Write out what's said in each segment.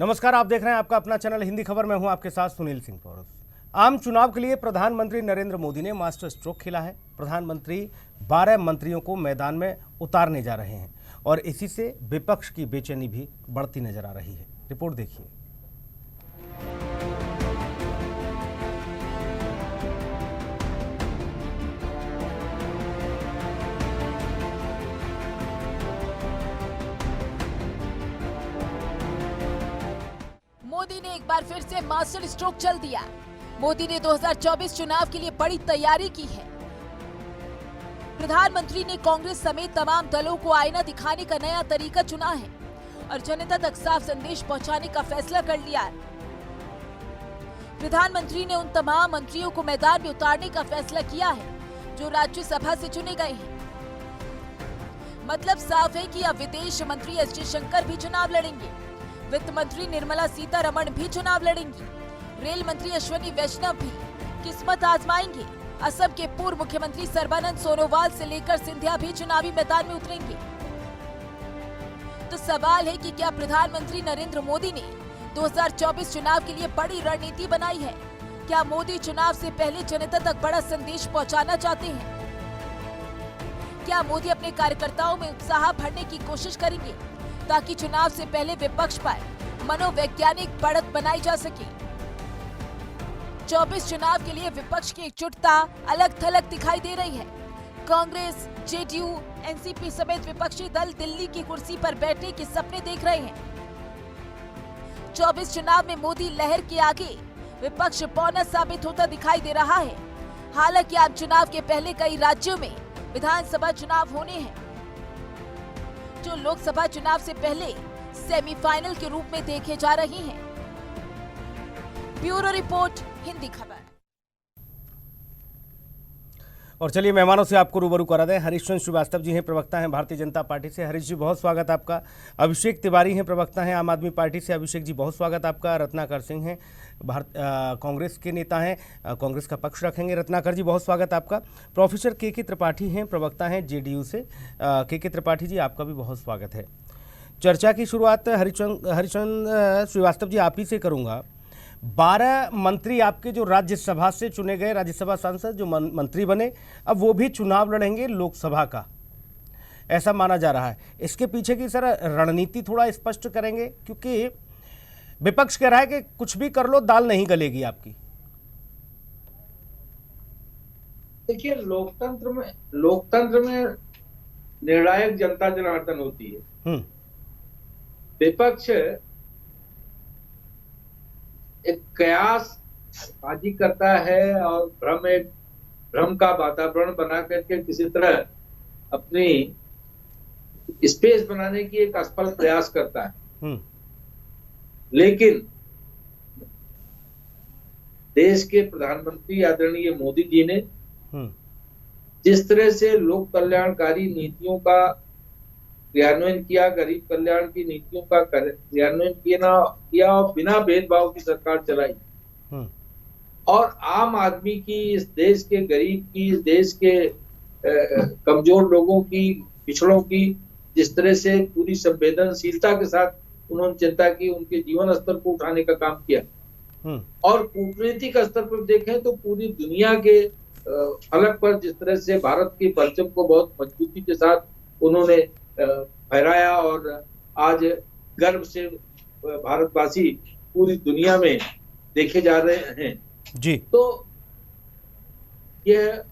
नमस्कार, आप देख रहे हैं आपका अपना चैनल हिंदी खबर। मैं हूं आपके साथ सुनील सिंह पौरस। आम चुनाव के लिए प्रधानमंत्री नरेंद्र मोदी ने मास्टर स्ट्रोक खेला है। प्रधानमंत्री 12 मंत्रियों को मैदान में उतारने जा रहे हैं और इसी से विपक्ष की बेचैनी भी बढ़ती नजर आ रही है। रिपोर्ट देखिए। मोदी ने एक बार फिर से मास्टर स्ट्रोक चल दिया। मोदी ने 2024 चुनाव के लिए बड़ी तैयारी की है। प्रधानमंत्री ने कांग्रेस समेत तमाम दलों को आईना दिखाने का नया तरीका चुना है और जनता तक साफ संदेश पहुंचाने का फैसला कर लिया है। प्रधानमंत्री ने उन तमाम मंत्रियों को मैदान में उतारने का फैसला किया है जो राज्यसभा से चुने गए हैं। मतलब साफ है कि अब विदेश मंत्री एस जयशंकर भी चुनाव लड़ेंगे, वित्त मंत्री निर्मला सीतारमण भी चुनाव लड़ेंगी, रेल मंत्री अश्विनी वैष्णव भी किस्मत आजमाएंगे। असम के पूर्व मुख्यमंत्री सर्बानंद सोनोवाल से लेकर सिंधिया भी चुनावी मैदान में उतरेंगे। तो सवाल है कि क्या प्रधानमंत्री नरेंद्र मोदी ने 2024 चुनाव के लिए बड़ी रणनीति बनाई है? क्या मोदी चुनाव से पहले जनता तक बड़ा संदेश पहुंचाना चाहते हैं? क्या मोदी अपने कार्यकर्ताओं में उत्साह भरने की कोशिश करेंगे ताकि चुनाव से पहले विपक्ष पर मनोवैज्ञानिक बढ़त बनाई जा सके? 24 चुनाव के लिए विपक्ष की एकजुटता अलग थलग दिखाई दे रही है। कांग्रेस, जेडीयू, एनसीपी समेत विपक्षी दल दिल्ली की कुर्सी पर बैठने के सपने देख रहे हैं। 24 चुनाव में मोदी लहर के आगे विपक्ष पौना साबित होता दिखाई दे रहा है। हालांकि आम चुनाव के पहले कई राज्यों में विधानसभा चुनाव होने हैं जो लोकसभा चुनाव से पहले सेमीफाइनल के रूप में देखे जा रहे हैं। ब्यूरो रिपोर्ट, हिंदी खबर। और चलिए मेहमानों से आपको रूबरू करा दें। हरीशचंद्र श्रीवास्तव जी हैं, प्रवक्ता हैं भारतीय जनता पार्टी से। हरीश जी बहुत स्वागत आपका। अभिषेक तिवारी हैं, प्रवक्ता हैं आम आदमी पार्टी से। अभिषेक जी बहुत स्वागत आपका। रत्नाकर सिंह हैं, कांग्रेस के नेता हैं, कांग्रेस का पक्ष रखेंगे। रत्नाकर जी बहुत स्वागत आपका। प्रोफेसर के त्रिपाठी हैं, प्रवक्ता हैं जेडीयू से। के त्रिपाठी जी आपका भी बहुत स्वागत है। चर्चा की शुरुआत हरीशचंद्र श्रीवास्तव जी आप ही से करूँगा। 12 मंत्री आपके जो राज्यसभा से चुने गए, राज्यसभा सांसद जो मंत्री बने, अब वो भी चुनाव लड़ेंगे लोकसभा का, ऐसा माना जा रहा है। इसके पीछे की सर रणनीति थोड़ा स्पष्ट करेंगे, क्योंकि विपक्ष कह रहा है कि कुछ भी कर लो दाल नहीं गलेगी आपकी। देखिए, लोकतंत्र में निर्णायक जनता जनार्दन होती है। विपक्ष एक कयास बाजी करता है और भ्रम का वातावरण बना करके किसी तरह अपनी स्पेस बनाने की एक असफल प्रयास करता है। लेकिन देश के प्रधानमंत्री आदरणीय मोदी जी ने जिस तरह से लोक कल्याणकारी नीतियों का क्रियान्वयन किया, गरीब कल्याण की नीतियों का क्रियान्वयन किया और बिना भेदभाव की सरकार चलाई, और आम आदमी की, इस देश के गरीब की, इस देश के कमजोर लोगों की, पिछड़ों की जिस तरह से पूरी संवेदनशीलता के साथ उन्होंने चिंता की, उनके जीवन स्तर को उठाने का काम किया। और कूटनीतिक स्तर पर देखें तो पूरी दुनिया के फलक पर जिस तरह से भारत के परचम को बहुत मजबूती के साथ उन्होंने फहराया और आज गर्व से भारतवासी पूरी दुनिया में देखे जा रहे हैं जी। तो यह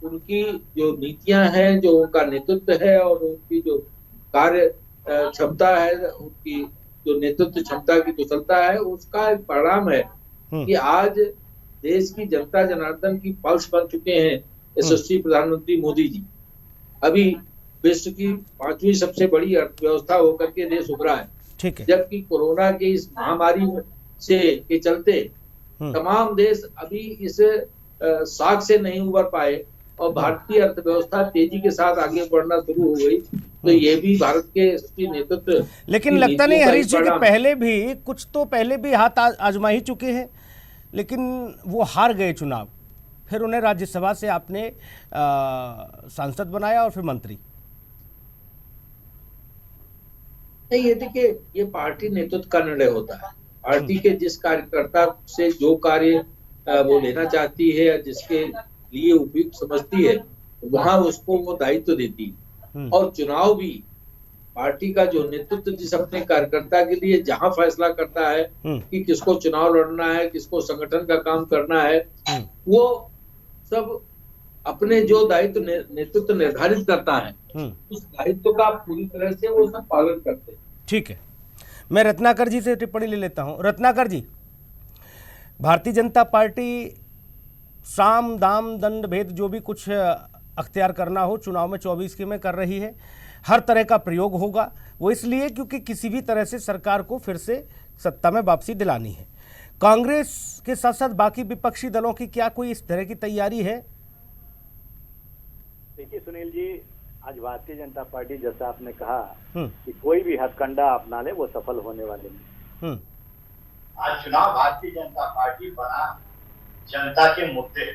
उनकी जो नीतियां हैं, जो उनका नेतृत्व है और उनकी जो कार्य क्षमता है, उनकी जो नेतृत्व क्षमता की कुशलता है, उसका एक परिणाम है कि आज देश की जनता जनार्दन की पल्स बन चुके हैं यशस्वी प्रधानमंत्री मोदी जी। अभी विश्व की 5वीं सबसे बड़ी अर्थव्यवस्था होकर के देश उभरा है, ठीक है। जबकि कोरोना की इस महामारी के चलते तमाम देश अभी इस साग से नहीं उबर पाए और भारतीय अर्थव्यवस्था तेजी के साथ आगे बढ़ना शुरू हो गई। तो ये भी भारत के नेतृत्व, लेकिन लगता नहीं हरीश जी कि पहले भी हाथ आजमा ही चुके हैं, लेकिन वो हार गए चुनाव। फिर उन्हें राज्यसभा से आपने सांसद बनाया और फिर मंत्री। नहीं, ये देखिए, ये पार्टी नेतृत्व का निर्णय होता है। पार्टी के जिस कार्यकर्ता से जो कार्य वो लेना चाहती है या जिसके लिए उपयुक्त समझती है, वहां उसको वो दायित्व देती है। और चुनाव भी पार्टी का जो नेतृत्व जिस अपने कार्यकर्ता के लिए जहां फैसला करता है कि किसको चुनाव लड़ना है, किसको संगठन का काम करना है, वो सब अपने जो दायित्व नेतृत्व निर्धारित करता है, उस दायित्व का पूरी तरह से वो सब पालन करते हैं। ठीक है, मैं रत्नाकर जी से टिप्पणी ले लेता हूं। रत्नाकर जी, भारतीय जनता पार्टी साम दाम दंड भेद जो भी कुछ अख्तियार करना हो चुनाव में 24 के में कर रही है, हर तरह का प्रयोग होगा। वो इसलिए क्योंकि किसी भी तरह से सरकार को फिर से सत्ता में वापसी दिलानी है। कांग्रेस के साथ साथ बाकी विपक्षी दलों की क्या कोई इस तरह की तैयारी है? देखिए सुनील जी, आज भारतीय जनता पार्टी, जैसा आपने कहा कि कोई भी हथकंडा अपना ले वो सफल होने वाले नहीं। आज चुनाव भारतीय जनता पार्टी बना जनता के मुद्दे।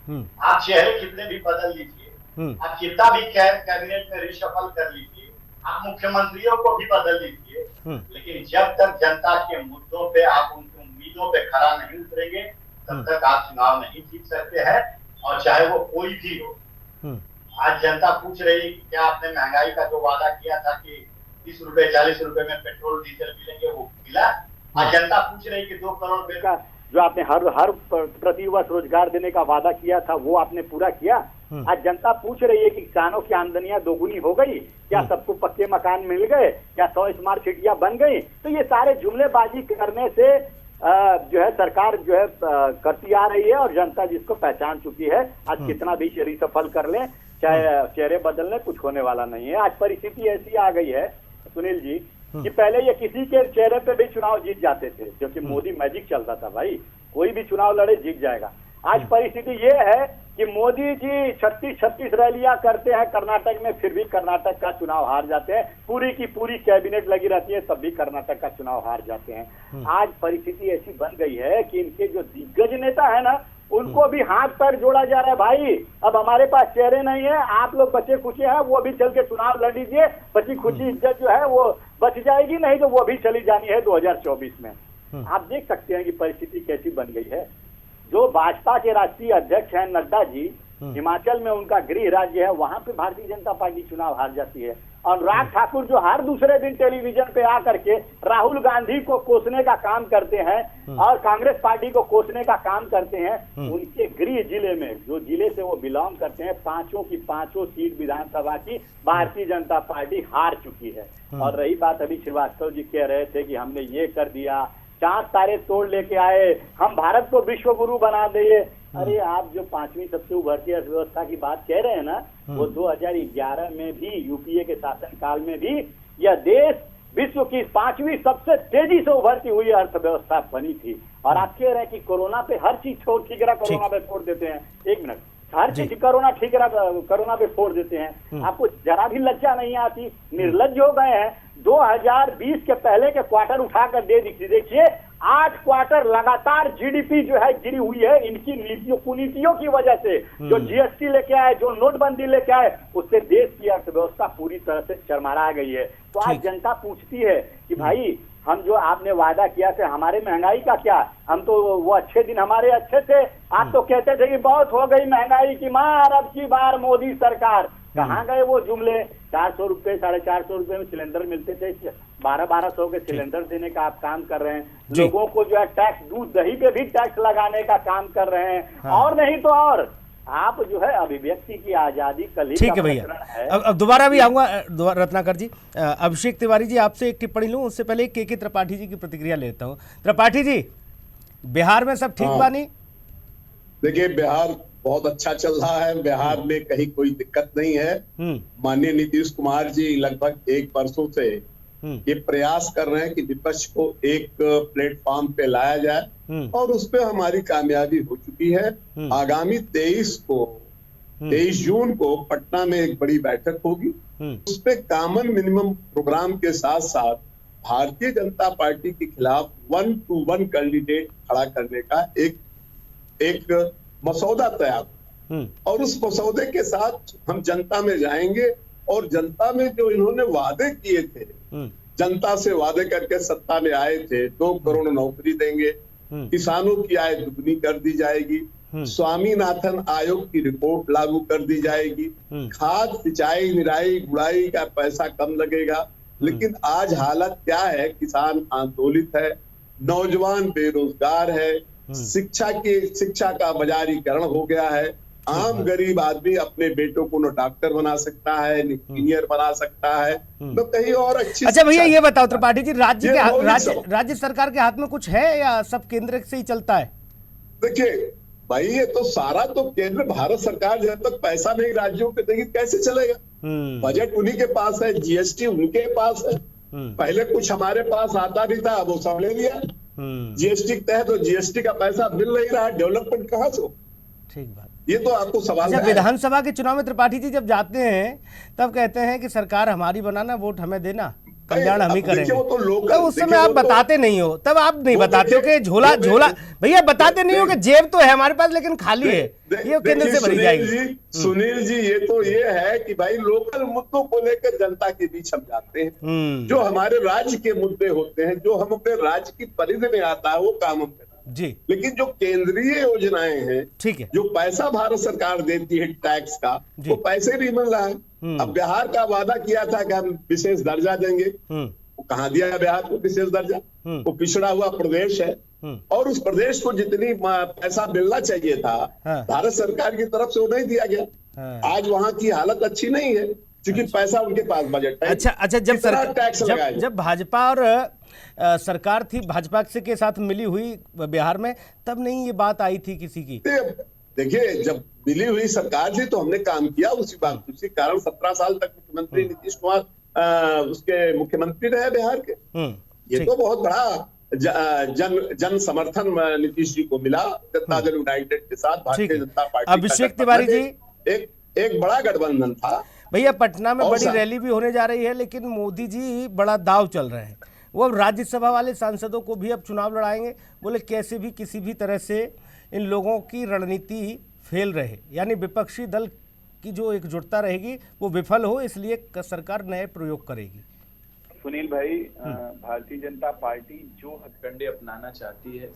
आप चेहरे कितने भी बदल लीजिए, आप कितना भी कैबिनेट में रिशफल कर लीजिए, आप मुख्यमंत्रियों को भी बदल लीजिए, लेकिन जब तक जनता के मुद्दों पे आप उनकी उम्मीदों पे खरा नहीं उतरेंगे, तब तक आप चुनाव नहीं जीत सकते हैं, और चाहे वो कोई भी हो। आज जनता पूछ रही है कि क्या आपने महंगाई का जो वादा किया था कि 30 रुपए 40 रुपए में पेट्रोल डीजल मिलेंगे, वो मिला? आज जनता पूछ रही है कि 2 करोड़ रुपए का जो आपने हर प्रति वर्ष रोजगार देने का वादा किया था वो आपने पूरा किया? आज जनता पूछ रही है कि किसानों की आमदनियां दोगुनी हो गई क्या? सबको पक्के मकान मिल गए क्या? 100 स्मार्ट सिटियां बन गई? तो ये सारे जुमलेबाजी करने से जो है सरकार जो है करती आ रही है, और जनता जिसको पहचान चुकी है। आज कितना भी रिसफल कर ले, चाहे चेहरे बदलने, कुछ होने वाला नहीं है। आज परिस्थिति ऐसी आ गई है सुनील जी कि पहले ये किसी के चेहरे पे भी चुनाव जीत जाते थे, क्योंकि मोदी मैजिक चलता था भाई, कोई भी चुनाव लड़े जीत जाएगा। आज परिस्थिति ये है कि मोदी जी 36 रैलियां करते हैं कर्नाटक में, फिर भी कर्नाटक का चुनाव हार जाते हैं। पूरी की पूरी कैबिनेट लगी रहती है, तब भी कर्नाटक का चुनाव हार जाते हैं। आज परिस्थिति ऐसी बन गई है कि इनके जो दिग्गज नेता है ना, उनको भी हाथ पैर जोड़ा जा रहा है। भाई अब हमारे पास चेहरे नहीं है, आप लोग बचे खुचे हैं, वो भी चल के चुनाव लड़ लीजिए, बची खुची इज्जत जो है वो बच जाएगी, नहीं तो वो भी चली जानी है 2024 में। आप देख सकते हैं कि परिस्थिति कैसी बन गई है। जो भाजपा के राष्ट्रीय अध्यक्ष हैं नड्डा जी, हिमाचल में उनका गृह राज्य है, वहां पे भारतीय जनता पार्टी चुनाव हार जाती है। और अनुराग ठाकुर जो हर दूसरे दिन टेलीविजन पे आकर के राहुल गांधी को कोसने का काम करते हैं और कांग्रेस पार्टी को कोसने का काम करते हैं, उनके गृह जिले में, जो जिले से वो बिलोंग करते हैं, 5 की 5 सीट विधानसभा की भारतीय जनता पार्टी हार चुकी है। और रही बात, अभी श्रीवास्तव जी कह रहे थे कि हमने ये कर दिया, 4 तारे तोड़ लेके आए, हम भारत को विश्व गुरु बना दिए। अरे आप जो 5वीं सबसे उभरती अर्थव्यवस्था की बात कह रहे हैं ना, वो 2011 में भी यूपीए के शासनकाल में भी यह देश विश्व की 5वीं सबसे तेजी से उभरती हुई अर्थव्यवस्था बनी थी। और आप कह रहे हैं कि कोरोना पे हर चीज ठीक रहा, कोरोना पे छोड़ देते हैं। 1 मिनट, हर चीज कोरोना ठीक रहा, कोरोना पे छोड़ देते हैं। आपको जरा भी लज्जा नहीं आती, निर्लज्ज हो गए हैं। 2020 के पहले के क्वार्टर उठाकर देखिए, 8 क्वार्टर लगातार जीडीपी जो है गिरी हुई है इनकी नीतियों कुनीतियों की वजह से। जो जीएसटी लेके आए, जो नोटबंदी लेके आए, उससे देश की अर्थव्यवस्था पूरी तरह से चरमरा गई है। तो आज जनता पूछती है कि भाई हम जो आपने वादा किया था, हमारे महंगाई का क्या? हम तो वो अच्छे दिन हमारे अच्छे थे, आप तो कहते थे कि बहुत हो गई महंगाई की मार, अब की बार मोदी सरकार। कहाँ गए वो जुमले? 400 रुपए 450 रुपए में सिलेंडर मिलते थे, 1200 के सिलेंडर देने का आप काम कर रहे हैं। लोगों को जो है टैक्स, दूध दही पे भी टैक्स लगाने का काम कर रहे हैं। और नहीं तो और आप जो है अभिव्यक्ति की आजादी कल ही। ठीक है भैया, अब दोबारा भी आऊंगा रत्नाकर जी। अभिषेक तिवारी जी, आपसे एक टिप्पणी लूं उससे पहले के त्रिपाठी जी की प्रतिक्रिया लेता हूं। त्रिपाठी जी, बिहार में सब ठीक बानी? देखिए, बिहार बहुत अच्छा चल रहा है, बिहार में कहीं कोई दिक्कत नहीं है। माननीय नीतीश कुमार जी लगभग 1 वर्षों से ये प्रयास कर रहे हैं कि विपक्ष को एक प्लेटफॉर्म पे लाया जाए, और उस पे हमारी कामयाबी हो चुकी है। आगामी 23 जून को पटना में एक बड़ी बैठक होगी, उस पे कॉमन मिनिमम प्रोग्राम के साथ साथ भारतीय जनता पार्टी के खिलाफ 1 to 1 कैंडिडेट खड़ा करने का एक मसौदा तैयार, और उस मसौदे के साथ हम जनता में जाएंगे, और जनता में जो इन्होंने वादे किए थे जनता से वादे करके सत्ता में आए थे, 2 करोड़ नौकरी देंगे, किसानों की आय दुगनी कर दी जाएगी, स्वामीनाथन आयोग की रिपोर्ट लागू कर दी जाएगी, खाद, सिंचाई, निराई, गुड़ाई का पैसा कम लगेगा। लेकिन आज हालत क्या है? किसान आंदोलित है, नौजवान बेरोजगार है, शिक्षा का बाजारीकरण हो गया है। आम गरीब आदमी अपने बेटों को न डॉक्टर बना सकता है, न इंजीनियर बना सकता है, न कहीं और अच्छी। अच्छा भैया ये बताओ त्रिपाठी जी, राज्य सरकार के हाथ में कुछ है या सब केंद्र से ही चलता है? देखिए भाई, ये तो सारा तो केंद्र, भारत सरकार जब तक पैसा नहीं राज्यों के देगी कैसे चलेगा? बजट उन्हीं के पास है, जीएसटी उनके पास है। पहले कुछ हमारे पास आता नहीं था, वो सब ले लिया जीएसटी के तहत, तो जीएसटी का पैसा मिल नहीं रहा, डेवलपमेंट कहाँ से? ठीक बात, ये तो आपको सवाल है। विधानसभा के चुनाव में त्रिपाठी जी जब जाते हैं तब कहते हैं कि सरकार हमारी बनाना, वोट हमें देना, कल्याण हम ही करेंगे। तो उस समय आप बताते नहीं हो, तब आप नहीं बताते हो कि झोला भैया बताते नहीं हो कि जेब तो है हमारे पास लेकिन खाली है, ये केंद्र से भरी जाएगी। सुनील जी, ये है कि भाई लोकल मुद्दों को लेकर जनता के बीच हम जाते हैं, जो हमारे राज्य के मुद्दे होते हैं, जो हम अपने राज्य की परिधि में आता है, वो काम हम करते हैं जी। लेकिन जो केंद्रीय योजनाएं हैं, ठीक है, जो पैसा भारत सरकार देती है टैक्स का, वो पैसे नहीं मिल रहा है। अब बिहार का वादा किया था कि हम विशेष दर्जा देंगे, वो कहाँ दिया बिहार को विशेष दर्जा? वो पिछड़ा हुआ प्रदेश है, और उस प्रदेश को जितनी पैसा मिलना चाहिए था भारत सरकार की तरफ से, वो नहीं दिया गया। आज वहाँ की हालत अच्छी नहीं है क्योंकि पैसा उनके पास बजट है। अच्छा, जब भाजपा और सरकार थी, भाजपा के साथ मिली हुई बिहार में, तब नहीं ये बात आई थी किसी की? देखिए, जब मिली हुई सरकार थी तो हमने काम किया उसी कारण 17 साल तक मुख्यमंत्री नीतीश कुमार उसके मुख्यमंत्री रहे बिहार के। ये तो बहुत बड़ा जन समर्थन नीतीश जी को मिला, जनता दल यूनाइटेड के साथ भारतीय जनता पार्टी। अभिषेक तिवारी जी, एक बड़ा गठबंधन था भैया। पटना में बड़ी रैली भी होने जा रही है, लेकिन मोदी जी बड़ा दाव चल रहे हैं। वो अब राज्यसभा वाले सांसदों को भी अब चुनाव लड़ाएंगे, बोले कैसे भी किसी भी तरह से इन लोगों की रणनीति फेल रहे, यानी विपक्षी दल की जो एकजुटता रहेगी वो विफल हो, इसलिए सरकार नए प्रयोग करेगी। सुनील भाई, भारतीय जनता पार्टी जो हथकंडे अपनाना चाहती है,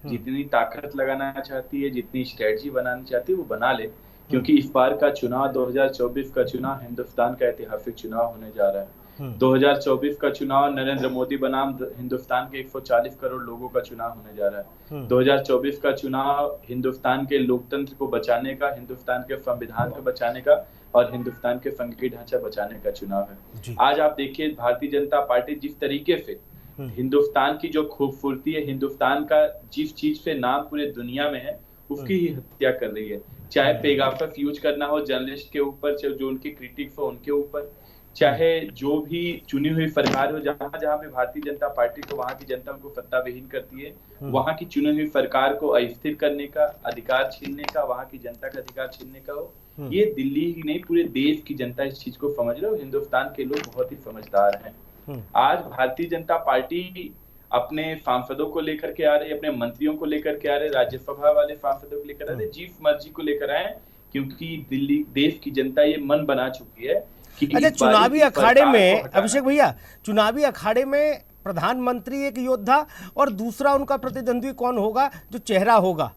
जितनी ताकत लगाना चाहती है, जितनी स्ट्रेटजी बनाना चाहती है, वो बना ले, क्योंकि इस बार का चुनाव 2024 का चुनाव हिंदुस्तान का ऐतिहासिक चुनाव होने जा रहा है। 2024 का चुनाव नरेंद्र मोदी बनाम हिंदुस्तान के 140 करोड़ लोगों का चुनाव होने जा रहा है। 2024 का चुनाव हिंदुस्तान के लोकतंत्र को बचाने का, हिंदुस्तान के संविधान को बचाने का और हिंदुस्तान के संघीय ढांचा बचाने का चुनाव है। आज आप देखिए, भारतीय जनता पार्टी जिस तरीके से हिंदुस्तान की जो खूबसूरती है, हिंदुस्तान का जिस चीज से नाम पूरे दुनिया में है, उसकी ही हत्या कर रही है। चाहे पेगासस यूज करना हो जर्नलिस्ट के ऊपर, चाहे जो उनके क्रिटिक्स हो उनके ऊपर, चाहे जो भी चुनी हुई सरकार हो, जहां जहां पे भारतीय जनता पार्टी को वहां की जनता उनको सत्ता विहीन करती है, वहां की चुनी हुई सरकार को अस्थिर करने का, अधिकार छीनने का, वहां की जनता का अधिकार छीनने का हो। ये दिल्ली ही नहीं, पूरे देश की जनता इस चीज को समझ रहे हो। हिंदुस्तान के लोग बहुत ही समझदार हैं। आज भारतीय जनता पार्टी अपने सांसदों को लेकर के आ रहे, अपने मंत्रियों को लेकर के आ रहे, राज्यसभा वाले सांसदों को लेकर आ रहे, जिस मर्जी को लेकर आए, क्योंकि दिल्ली देश की जनता ये मन बना चुकी है। अच्छा, चुनावी अखाड़े में अभिषेक भैया, चुनावी अखाड़े में प्रधानमंत्री एक योद्धा और दूसरा उनका प्रतिद्वंदी कौन होगा जो चेहरा होगा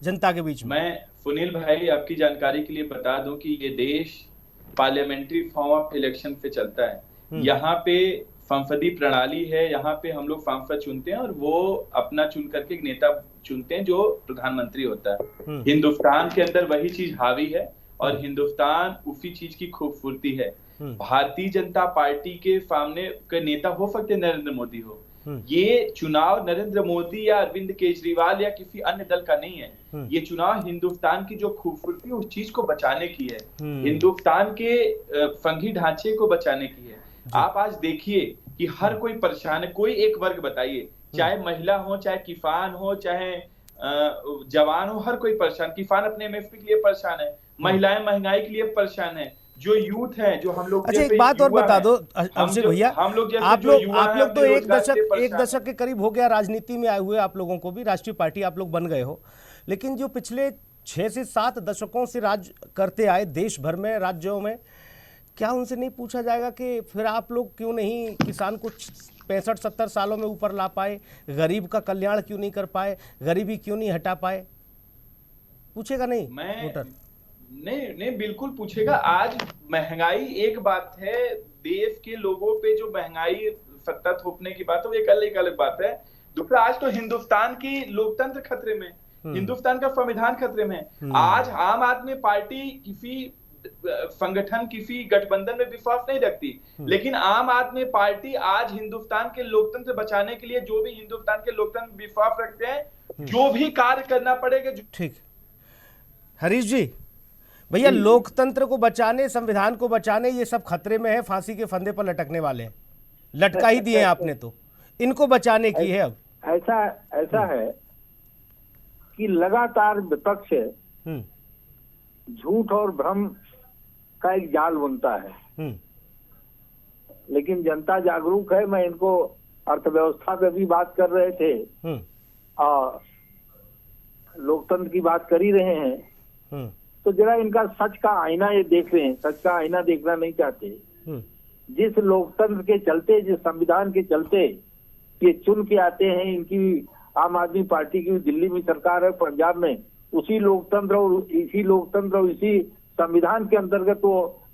जनता के बीच में? मैं सुनील भाई आपकी जानकारी के लिए बता दूं कि ये देश पार्लियामेंट्री फॉर्म ऑफ इलेक्शन पे चलता है। यहाँ पे संसदीय प्रणाली है, यहाँ पे हम लोग सांसद चुनते हैं और वो अपना चुन करके एक नेता चुनते हैं जो प्रधानमंत्री होता है। हिंदुस्तान के अंदर वही चीज हावी है और हिंदुस्तान उसी चीज की खूबसूरती है। भारतीय जनता पार्टी के सामने के नेता हो सकते नरेंद्र मोदी हो, ये चुनाव नरेंद्र मोदी या अरविंद केजरीवाल या किसी अन्य दल का नहीं है। ये चुनाव हिंदुस्तान की जो खूबसूरती है उस चीज को बचाने की है, हिंदुस्तान के संघीय ढांचे को बचाने की है। आप आज देखिए कि हर कोई परेशान है, कोई एक वर्ग बताइए, चाहे महिला हो, चाहे किसान हो, चाहे जवान हो, हर कोई परेशान। किसान अपने एमएसपी के लिए परेशान है, महिलाएं महंगाई के लिए परेशान है, जो यूथ है, जो हम लोग। अच्छा, एक बात और बता दो अभिषेक भैया, आप लोग तो एक दशक के करीब हो गया राजनीति में आए हुए, आप लोगों को भी राष्ट्रीय पार्टी आप लोग बन गए हो, लेकिन जो पिछले 6 से 7 दशकों से राज करते आए देश भर में राज्यों में, क्या उनसे नहीं पूछा जाएगा कि फिर आप लोग क्यों नहीं किसान को 65-70 सालों में ऊपर ला पाए, गरीब का कल्याण क्यों नहीं कर पाए, गरीबी क्यों नहीं हटा पाए? पूछेगा नहीं वोटर? नहीं बिल्कुल पूछेगा। आज महंगाई एक बात है, देश के लोगों पे जो महंगाई सत्ता थोपने की बात है वो एक अलग बात है। दूसरा, आज तो हिंदुस्तान की लोकतंत्र खतरे में, हिंदुस्तान का संविधान खतरे में। आज आम आदमी पार्टी किसी संगठन, किसी गठबंधन में विश्वास नहीं रखती, लेकिन आम आदमी पार्टी आज हिंदुस्तान के लोकतंत्र बचाने के लिए, जो भी हिंदुस्तान के लोकतंत्र में विश्वास रखते हैं, जो भी कार्य करना पड़ेगा। ठीक, हरीश जी, भैया लोकतंत्र को बचाने, संविधान को बचाने, ये सब खतरे में है, फांसी के फंदे पर लटकने वाले हैं। लटका ही दिए आपने, तो इनको बचाने की है अब। ऐसा है कि लगातार विपक्ष झूठ और भ्रम का एक जाल बुनता है, लेकिन जनता जागरूक है। मैं इनको अर्थव्यवस्था पे भी बात कर रहे थे और लोकतंत्र की बात कर ही रहे हैं, तो जरा इनका सच का आईना ये देख रहे हैं, सच का आईना देखना नहीं चाहते। जिस लोकतंत्र के चलते, जिस संविधान के चलते ये चुन के आते हैं, इनकी आम आदमी पार्टी की दिल्ली में सरकार है, पंजाब में, उसी लोकतंत्र और इसी संविधान के अंतर्गत तो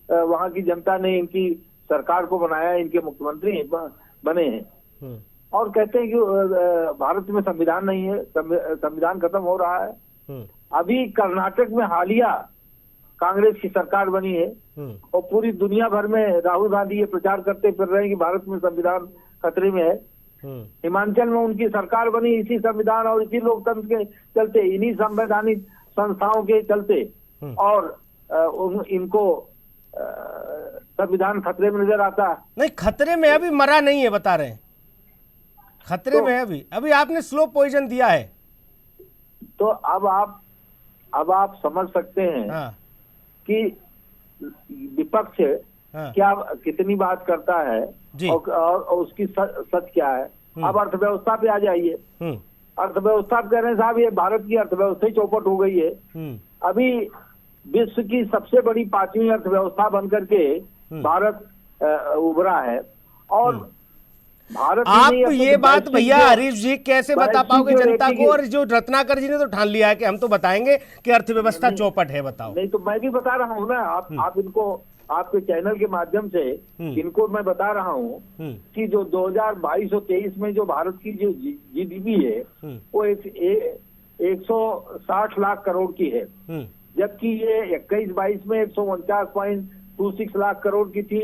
वहां की जनता ने इनकी सरकार को बनाया, इनके मुख्यमंत्री बने हैं। और कहते हैं कि भारत में संविधान नहीं है, संविधान खत्म हो रहा है। अभी कर्नाटक में हालिया कांग्रेस की सरकार बनी है और पूरी दुनिया भर में राहुल गांधी ये प्रचार करते फिर रहे हैं कि भारत में संविधान खतरे में है। हिमाचल में उनकी सरकार बनी इसी संविधान और इसी लोकतंत्र के चलते, इन्हीं संवैधानिक संस्थाओं के चलते, और इनको संविधान खतरे में नजर आता है। नहीं, खतरे में अभी मरा नहीं है, बता रहे हैं खतरे में है अभी आपने स्लो पॉइजन दिया है। तो अब आप समझ सकते हैं कि विपक्ष क्या कितनी बात करता है और उसकी सच क्या है। अब अर्थव्यवस्था पे आ जाइए। अर्थव्यवस्था कह रहे हैं साहब, ये भारत की अर्थव्यवस्था ही चौपट हो गई है। अभी विश्व की सबसे बड़ी 5वीं अर्थव्यवस्था बनकर के भारत उभरा है। और भारत आप ये बात भैया हरीश जी कैसे बता पाओगे जनता को? और जो रत्नाकर जी ने तो ठान लिया है कि हम तो बताएंगे कि अर्थव्यवस्था चौपट है, बताओ। नहीं तो मैं भी बता रहा हूँ ना, आप इनको आपके चैनल के माध्यम से इनको मैं बता रहा हूँ कि जो 2022 और 23 में जो भारत की जो जीडीपी है वो 160 लाख करोड़ की है, जबकि ये 21-22 में 149.26 लाख करोड़ की थी।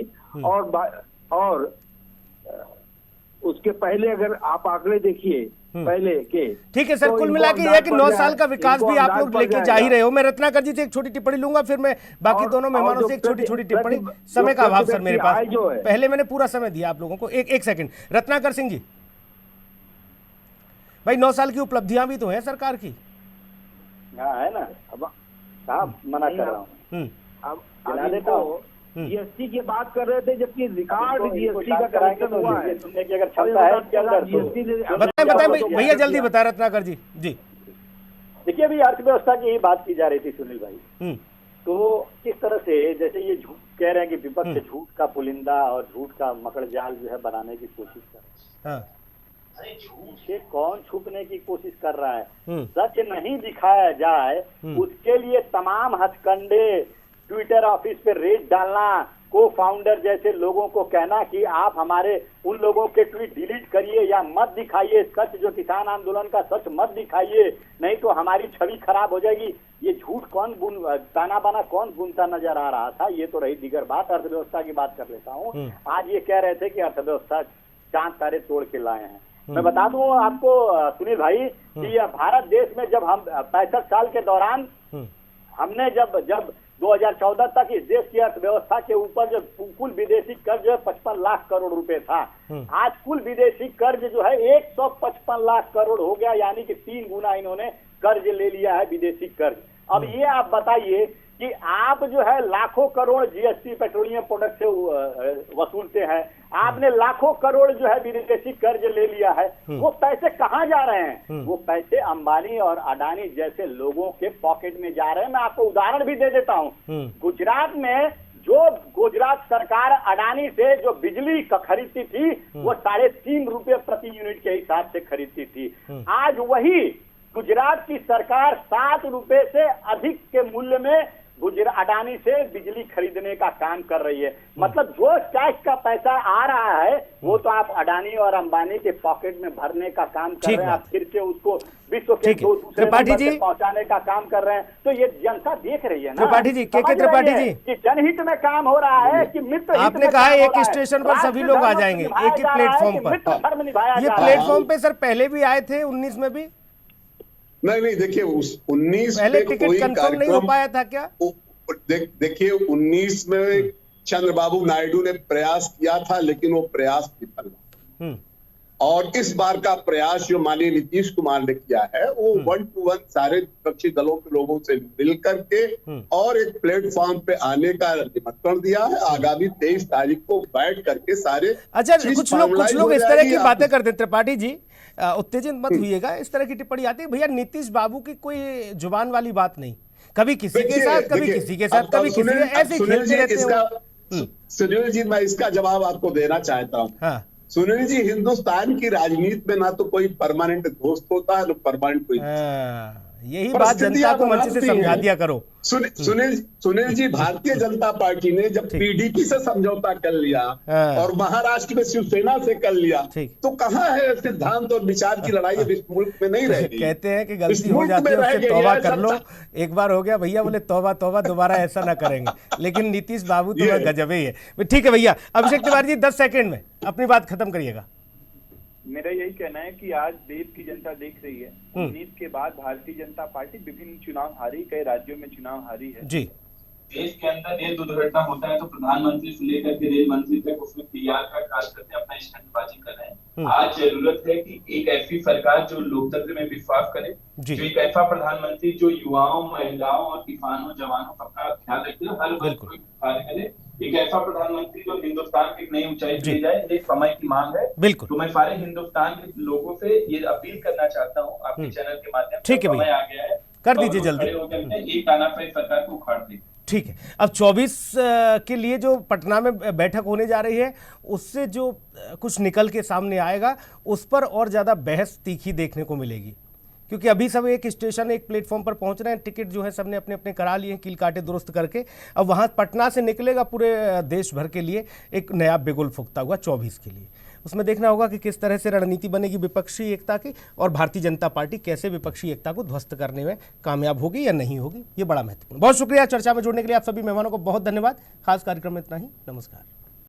और उसके पहले अगर आप आंकड़े देखिए पहले के, ठीक है सर, कुल मिला के यह कि 9 साल का विकास भी आप लोग लेके जा ही रहे हो। मैं रत्नाकर जी से एक छोटी टिप्पणी लूंगा, फिर मैं बाकी दोनों मेहमानों से एक छोटी टिप्पणी। समय का अभाव सर मेरे पास, पहले मैंने पूरा समय दिया आप लोगों को। एक सेकंड, रत्नाकर सिंह जी भाई, 9 साल की उपलब्धियां भी तो हैं सरकार की। है ना, अब साहब मना कर रहा हूँ। अब जीएसटी की बात कर रहे थे, जबकि रिकॉर्ड जीएसटी का कलेक्शन हुआ है। सुनने की अगर क्षमता है बताएं भैया, जल्दी बता रत्नाकर जी। देखिए, अभी अर्थव्यवस्था की ही बात की जा रही थी सुनील भाई। तो किस तरह से, जैसे ये झूठ कह रहे हैं कि विपक्ष झूठ का पुलिंदा और झूठ का मकड़ जाल जो है बनाने की कोशिश कर रहे हैं। अरे झूठ से कौन छुपने की कोशिश कर रहा है? सच नहीं दिखाया जाए उसके लिए तमाम हथकंडे, ट्विटर ऑफिस पे रेड डालना, को फाउंडर जैसे लोगों को कहना कि आप हमारे उन लोगों के ट्वीट डिलीट करिए या मत दिखाइए, सच जो किसान आंदोलन का सच मत दिखाइए, नहीं तो हमारी छवि खराब हो जाएगी। ये झूठ कौन ताना बाना कौन बुनता नजर आ रहा था? ये तो रही दीगर बात। अर्थव्यवस्था की बात कर लेता हूँ। आज ये कह रहे थे कि अर्थव्यवस्था चांद तारे तोड़ के लाए हैं। मैं बता दूं आपको सुनील भाई कि यह भारत देश में जब हम 65 साल के दौरान हमने जब 2014 तक इस देश की अर्थव्यवस्था के ऊपर जो कुल विदेशी कर्ज 55 लाख करोड़ रुपए था, आज कुल विदेशी कर्ज जो है 155 लाख करोड़ हो गया, यानी कि 3 गुना इन्होंने कर्ज ले लिया है, विदेशी कर्ज। अब ये आप बताइए कि आप जो है लाखों करोड़ जीएसटी पेट्रोलियम प्रोडक्ट से वसूलते हैं, आपने लाखों करोड़ जो है विदेशी कर्ज ले लिया है, वो पैसे कहाँ जा रहे हैं? वो पैसे अंबानी और अडानी जैसे लोगों के पॉकेट में जा रहे हैं। मैं आपको उदाहरण भी दे देता हूँ। गुजरात में जो गुजरात सरकार अडानी से जो बिजली खरीदती थी वो 3.5 रुपए प्रति यूनिट के हिसाब से खरीदती थी। आज वही गुजरात की सरकार 7 रुपए से अधिक के मूल्य में अडानी से बिजली खरीदने का काम कर रही है। मतलब जो टैक्स का पैसा आ रहा है वो तो आप अडानी और अंबानी के पॉकेट में भरने का काम कर रहे हैं, आप फिर से उसको विश्व के दूसरे नंबर पे पहुंचाने का काम कर रहे हैं। तो ये जनता देख रही है ना त्रिपाठी जी, के त्रिपाठी जी, कि जनहित में काम हो रहा है कि मित्र हित आपने कहा एक स्टेशन पर सभी लोग आ जाएंगे एक ही प्लेटफॉर्म पर। ये प्लेटफॉर्म पे सर पहले भी आए थे 19 में भी? नहीं, देखिए उस 19 पहले टिकट कंफर्म नहीं हो पाया था क्या? देखिए 19 में चंद्रबाबू नायडू ने प्रयास किया था लेकिन वो प्रयास विफल हुआ। और इस बार का प्रयास जो माननीय नीतीश कुमार ने किया है वो 1 to 1 सारे विपक्षी दलों के लोगों से मिल करके और एक प्लेटफॉर्म पे आने का निमंत्रण दिया है। आगामी 23 तारीख को बैठ करके सारे कुछ लोग इस तरह की बातें करते हैं। त्रिपाठी जी उत्तेजित मत हुइएगा, इस तरह की टिप्पणी आती है। भैया नीतीश बाबू की कोई जुबान वाली बात नहीं, कभी किसी के साथ कभी किसी के साथ कभी किसी के ऐसे खेलते रहते हैं। सुनील जी मैं इसका जवाब आपको देना चाहता हूँ। हाँ। सुनील जी हिंदुस्तान की राजनीति में ना तो कोई परमानेंट दोस्त होता है ना परमानेंट कोई। यही बात जनता को मंच से समझा दिया करो। सुनील जी भारतीय जनता पार्टी ने जब पीडीपी से समझौता कर लिया और महाराष्ट्र में शिवसेना से कर लिया तो कहाँ है सिद्धांत और विचार की लड़ाई इस मुल्क में नहीं रहेगी। कहते हैं कि गलती हो जाती है उससे तौबा कर लो। एक बार हो गया भैया, बोले तौबा तौबा दोबारा ऐसा ना करेंगे। लेकिन नीतीश बाबू तो गजब ही है। ठीक है भैया, अभिषेक तिवारी जी 10 सेकंड में अपनी बात खत्म करिएगा। मेरा यही कहना है कि आज देश की जनता देख रही है 19 के बाद भारतीय जनता पार्टी विभिन्न चुनाव हारी, कई राज्यों में चुनाव हारी है जी। देश के अंदर रेल दुर्घटना होता है तो प्रधानमंत्री से लेकर के रेल मंत्री तक उसमें पीआर का कार्य करते अपना स्टंटबाजी कर रहे हैं। आज जरूरत है कि एक ऐसी सरकार जो लोकतंत्र में विश्वास करे, जो एक ऐसा प्रधानमंत्री जो युवाओं, महिलाओं और किसानों, जवानों सबका ख्याल रखे, हर वर्ग को कार्य करे। एक ऐसा प्रधानमंत्री जो हिंदुस्तान की एक नई ऊंचाई पे ले जाए, ये समय की मांग है। बिल्कुल। तो मैं सारे हिंदुस्तान के लोगों से ये अपील करना चाहता हूँ आपके चैनल के माध्यम से। ठीक है भैया, आ गया है, कर दीजिए जल्दी। एक तानाशाही सरकार को उखाड़ दीजिए। ठीक है, अब 24 के लिए जो पटना में बैठक होने जा रही है उससे जो कुछ निकल के सामने आएगा उस पर और ज्यादा बहस तीखी देखने को मिलेगी, क्योंकि अभी सब एक स्टेशन एक प्लेटफॉर्म पर पहुंच रहे हैं। टिकट जो है सबने अपने अपने करा लिए हैं, कील काटे दुरुस्त करके। अब वहां पटना से निकलेगा पूरे देश भर के लिए एक नया बिगुल फूंकता हुआ 24 के लिए। उसमें देखना होगा कि किस तरह से रणनीति बनेगी विपक्षी एकता की और भारतीय जनता पार्टी कैसे विपक्षी एकता को ध्वस्त करने में कामयाब होगी या नहीं होगी, ये बड़ा महत्वपूर्ण। बहुत शुक्रिया चर्चा में जुड़ने के लिए आप सभी मेहमानों को बहुत धन्यवाद। खास कार्यक्रम में इतना ही, नमस्कार।